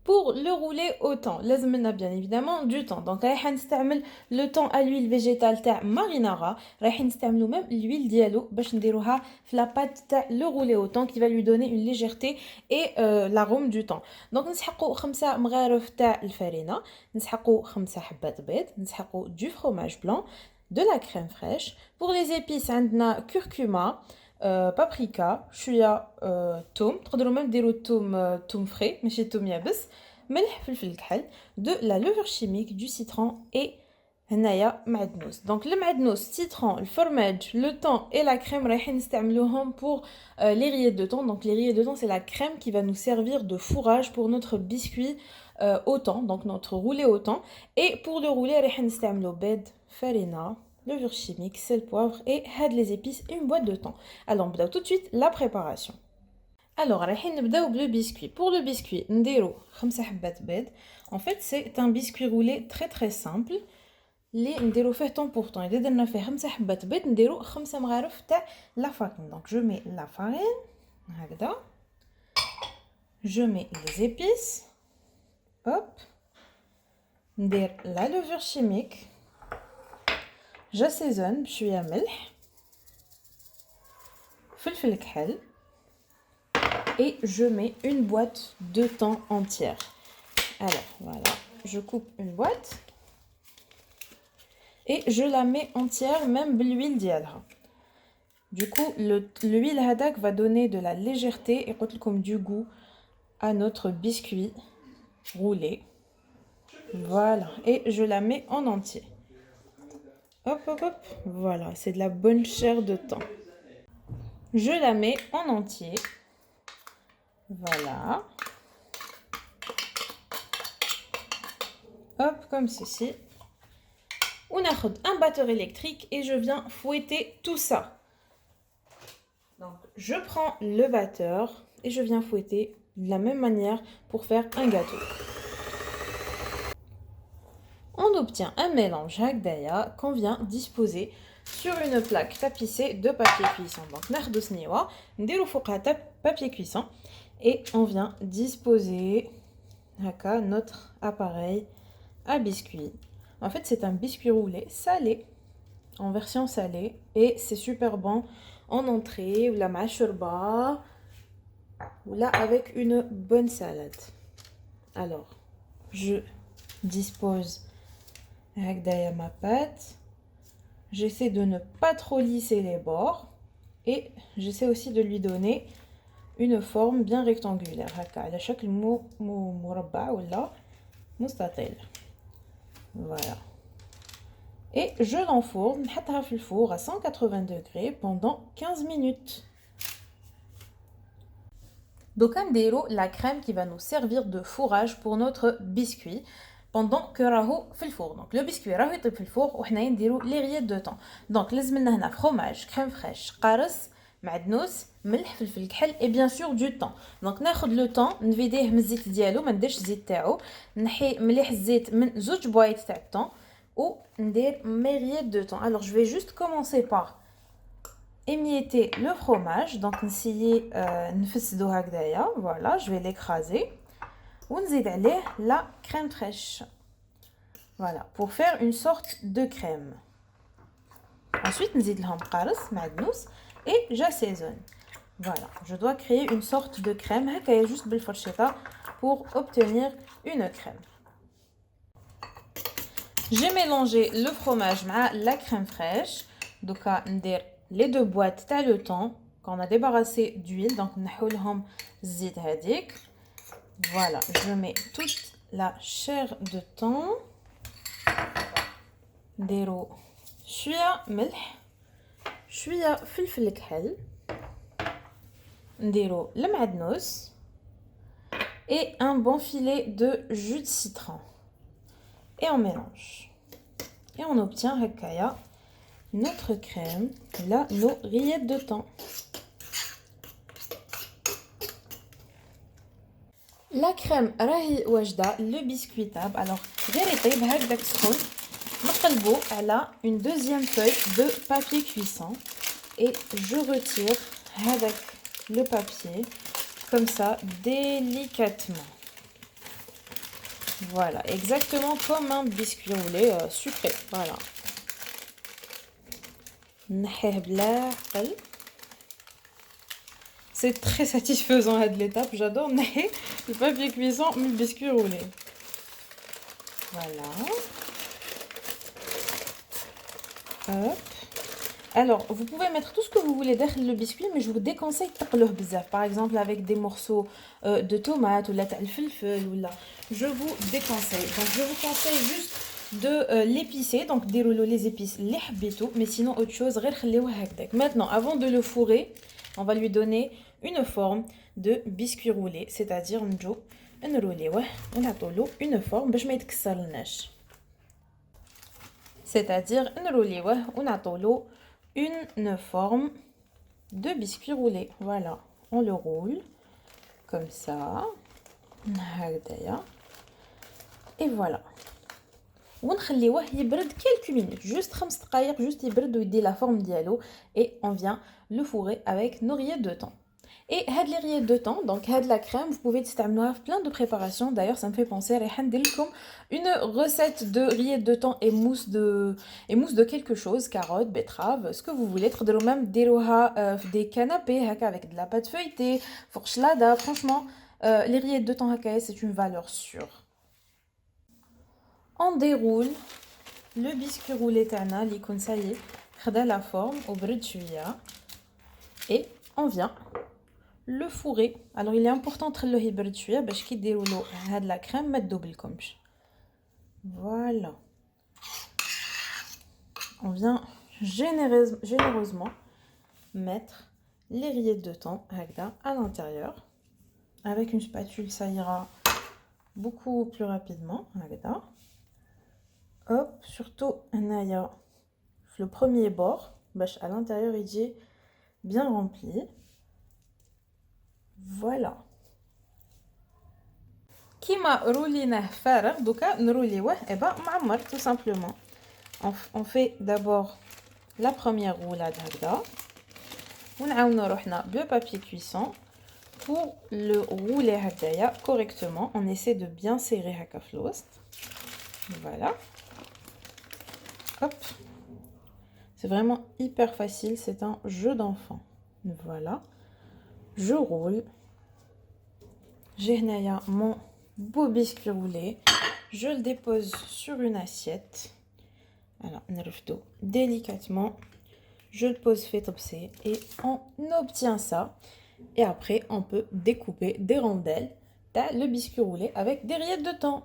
Pour le rouler autant, لازم لنا bien évidemment du temps. Donc رايحة نستعمل le temps à l'huile végétale تاع marinara. رايحين نستعملوا même l'huile ديالو باش نديروها في la pâte تاع le rouler autant qui va lui donner une légèreté et l'arôme du temps. Donc نسحقوا 5 مغارف تاع الفرينة، نسحقوا 5 حبات بيض، نسحقوا du fromage blanc, de la crème fraîche. Pour les épices عندنا curcuma, بابريكا، شويه توم، تقدروا ميم ديروا توم فري ماشي توم يابس، ملح، فلفل الكحل، دو لا لوفر شيميك، دو سيترون اي هنايا معدنوس. دونك المعدنوس، سيترون، الفرماج، لو طون اي لا كريم رايحين نستعملوهم pour les rillettes de thon. Donc les rillettes de thon c'est la crème qui va nous servir de fourrage pour notre biscuit au thon, donc notre roulé au thon. Et pour le rouler رايحين نستعملوا بيض، farina, levure chimique, sel, poivre et had les épices et une boîte de thon. Alors, on va tout de suite la préparation. Alors, رايحين نبداو le biscuit. Pour le biscuit, نديرو 5 حبات بيض. En fait, c'est un biscuit roulé très très simple. اللي نديرو فيه طون بور طون. إذا درنا فيه 5 حبات بيض نديرو 5 مغارف تاع la farine. Donc, je mets la farine. هكذا. Je mets les épices. Hop. ندير la levure chimique. J'assaisonne بشويه ملح، فلفل الكحل et je mets une boîte de thon entière. Alors voilà, je coupe une boîte et je la mets entière même l'huile ديالها. Du coup, l'huile hadak va donner de la légèreté et comme du goût à notre biscuit roulé. Voilà, et je la mets en entier. Hop, hop, hop, voilà, c'est de la bonne chair de thon. Je la mets en entier. Voilà. Hop, comme ceci. On a un batteur électrique et je viens fouetter tout ça. Donc, je prends le batteur et je viens fouetter de la même manière pour faire un gâteau. On obtient un mélange hakdaya qu'on vient disposer sur une plaque tapissée de papier cuisson. Donc, ناخدو سنيوة نديرو فوقها papier cuisson et on vient disposer notre appareil à biscuit. En fait, c'est un biscuit roulé salé, en version salée, et c'est super bon en entrée ou la mashurba ou là avec une bonne salade. Alors, je dispose ma pâte. J'essaie de ne pas trop lisser les bords et j'essaie aussi de lui donner une forme bien rectangulaire. على شكل مربع ولا مستطيل. Voilà. Et je l'enfourne, نحطها في الفور à 180 degrés pendant 15 minutes. Donc نديرو la crème qui va nous servir de fourrage pour notre biscuit pendant que راهو في الفور. Donc le biscuit راهو يطيب في الفور وحنايا نديرو les rillettes de thon. Donc لازم لنا هنا fromage, crème fraîche, قارص، معدنوس، ملح، فلفل الكحل et bien sûr du thon. Donc ناخذ لو طون نفيديه من الزيت ديالو، ما نديرش الزيت تاعو، نحي مليح الزيت من زوج بوايط تاع الطون و ندير mes rillettes de thon. Alors je vais juste commencer par émietter le fromage. Donc نسيي نفسدو هكذايا. Voilà, je vais l'écraser. ونزيد عليه la crème fraîche. Voilà, pour faire une sorte de crème. Ensuite نزيد لهم قارص معدنوس et j'assaisonne. Voilà, je dois créer une sorte de crème هكايا juste بالفرشيطة pour obtenir une crème. J'ai mélangé le fromage مع la crème fraîche. Donc ندير les deux boîtes تاع le thon qu'on a débarrassé d'huile. Donc نحو لهم الزيت هذيك. Voilà, je mets toute la chair de thon. نديرو شويه ملح، شويه فلفل الكحل، نديرو المعدنوس et un bon filet de jus de citron. Et on mélange. Et on obtient هكايا notre crème, là nos rillettes de thon. La crème راهي واجده، le biscuit تاب. Alors غير يطيب هكذاك سخون نقلبو على une deuxième feuille de papier cuisson et je retire avec le papier comme ça délicatement. Voilà, exactement comme un biscuit roulé sucré. Voilà. C'est très satisfaisant à l'étape. J'adore le papier cuisson, mais le biscuit roulé. Voilà. Hop. Alors, vous pouvez mettre tout ce que vous voulez derrière le biscuit, mais je vous déconseille de taqlouh bzaf. Par exemple, avec des morceaux de tomates ou la felfel ou là. Je vous déconseille. Donc, je vous conseille juste de l'épicer. Donc, déroulez les épices, les habitou, mais sinon, autre chose, غير خليوه هكذاك. Maintenant, avant de le fourrer, on va lui donner une forme de biscuit roulé, c'est-à-dire نروليوه ونعطولو une forme باش ما يتكسرلناش. C'est-à-dire نروليوه ونعطولو une forme de biscuit roulé. Voilà, on le roule comme ça. Et voilà. ونخليوه يبرد quelques minutes, juste 5 دقائق, juste يبرد ويدي la forme ديالو, et on vient le fourrer avec nos rillettes de thon. Et had les rillettes de thon, donc had la crème, vous pouvez تستعملوها plein de préparations. D'ailleurs, ça me fait penser à une recette de rillettes de thon et mousse de quelque chose, carottes, betteraves, ce que vous voulez. تقدروا même ديروها des canapés avec de la pâte feuilletée, fourchelada. Franchement, les rillettes de thon هكا, c'est une valeur sûre. On déroule le biscuit roulé تاعنا اللي يكون ça y est خدا la forme au برد شويه, et on vient le fourrer. Alors il est important تخلوه يبرد شويه باش كي ديروا له هاد لا كريم ما تذوبلكمش. Voilà. On vient généreusement mettre les rillettes de thon à l'intérieur. Avec une spatule, ça ira beaucoup plus rapidement. Hop, surtout le premier bord, à l'intérieur il est bien rempli. Voilà. Kima roulina farag, donc nrouliwah et ben ma'mar tout simplement. On fait d'abord la première roulade هكذا. ونعاونوا روحنا de papier cuisson pour le rouler هكذايا correctement. On essaie de bien serrer هكا في الوسط. Voilà. Hop. C'est vraiment hyper facile, c'est un jeu d'enfant. Voilà. Je roule. J'ai mon beau biscuit roulé. Je le dépose sur une assiette. Alors, on délicatement. Je le pose fait topser et on obtient ça. Et après, on peut découper des rondelles. T'as le biscuit roulé avec des rillettes de thon.